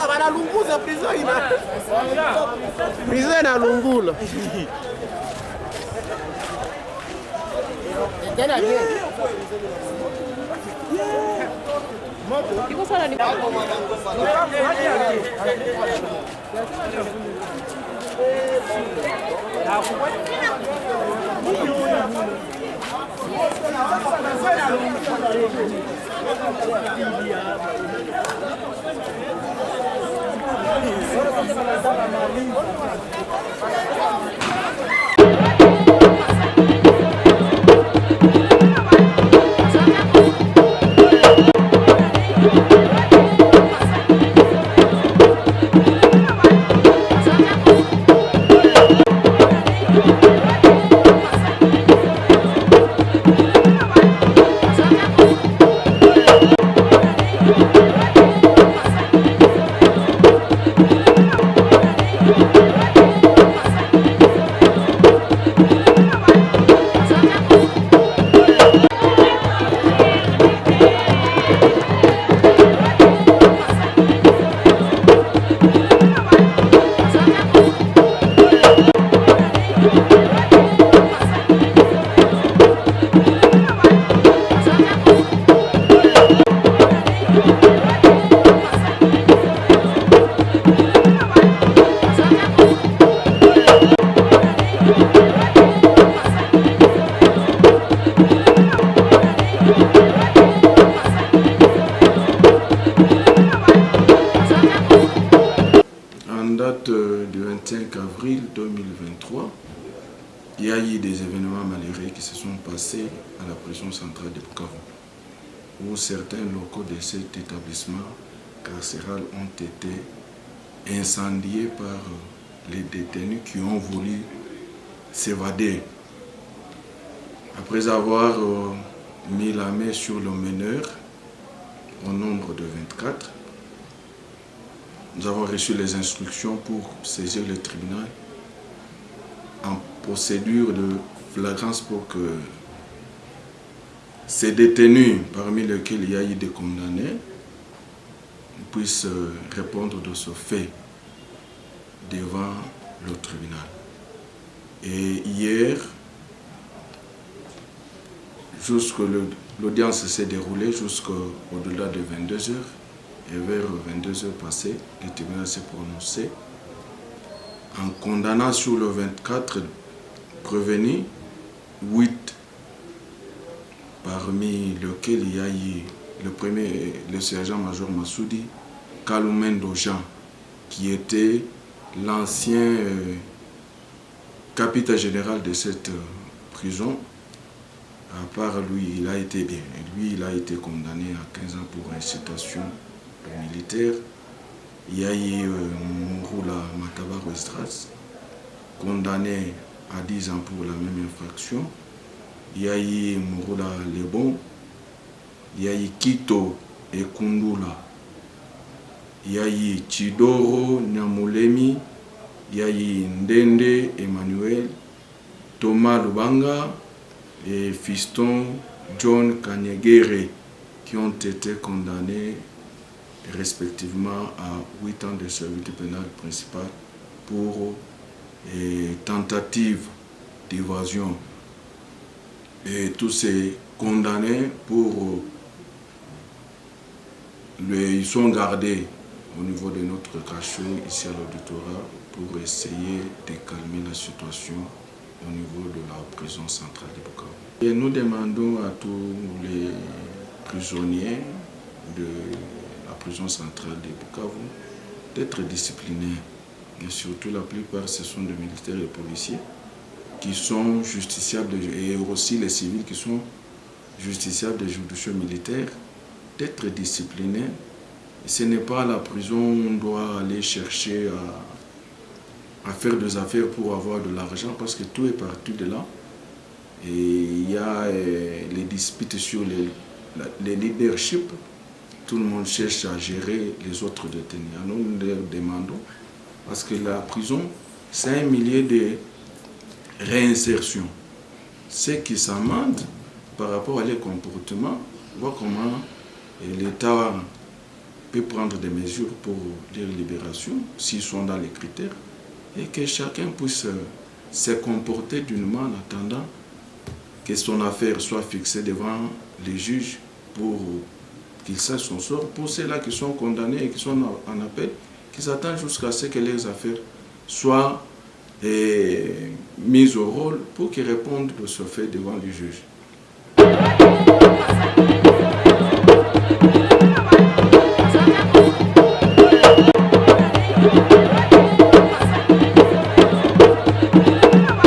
Banalunguza prison inalungula. Iko sana ni du 25 avril 2023, il y a eu des événements malheureux qui se sont passés à la prison centrale de Bukavu, où certains locaux de cet établissement carcéral ont été incendiés par les détenus qui ont voulu s'évader. Après avoir mis la main sur le meneur, au nombre de 24, nous avons reçu les instructions pour saisir le tribunal en procédure de flagrance pour que ces détenus, parmi lesquels il y a eu des condamnés, puissent répondre de ce fait devant le tribunal. Et hier, l'audience s'est déroulée jusqu'au-delà de 22 h. Et vers 22 h passées, le tribunal s'est prononcé en condamnant sur le 24 prévenus, 8, parmi lesquels il y a eu le premier, le sergent-major Massoudi Kaloumendo Jean, qui était l'ancien capitaine général de cette prison. À part lui, il a été bien. Lui, il a été condamné à 15 ans pour incitation militaire. Il y a eu Mouroula Matabaro Estras, condamné à 10 ans pour la même infraction. Il y a eu Mouroula Lebon. Il y a eu Kito et Kundula. Il y a eu Chidoro Nyamulemi. Il y a eu Ndende Emmanuel, Thomas Lubanga et Fiston John Kanyegere, qui ont été condamnés respectivement à 8 ans de servitude pénale principale pour tentative d'évasion. Et tous ces condamnés ils sont gardés au niveau de notre cachot ici à l'auditorat pour essayer de calmer la situation au niveau de la prison centrale de Bukavu. Et nous demandons à tous les prisonniers de la prison centrale de Bukavu d'être disciplinés. Et surtout, la plupart, ce sont des militaires et policiers qui sont justiciables, et aussi les civils qui sont justiciables des juridictions militaires, d'être disciplinés. Ce n'est pas à la prison où on doit aller chercher à faire des affaires pour avoir de l'argent, parce que tout est parti de là. Et il y a les disputes sur les leaderships. Tout le monde cherche à gérer les autres détenus. Alors nous leur demandons, parce que la prison, c'est un milieu de réinsertion. Ceux qui s'amendent par rapport à leurs comportements, voir comment l'État peut prendre des mesures pour leur libération, s'ils sont dans les critères, et que chacun puisse se comporter dignement en attendant que son affaire soit fixée devant les juges pour qu'ils sachent son sort. Pour ceux-là qui sont condamnés et qui sont en appel, qu'ils attendent jusqu'à ce que leurs affaires soient mises au rôle pour qu'ils répondent de ce fait devant les juges.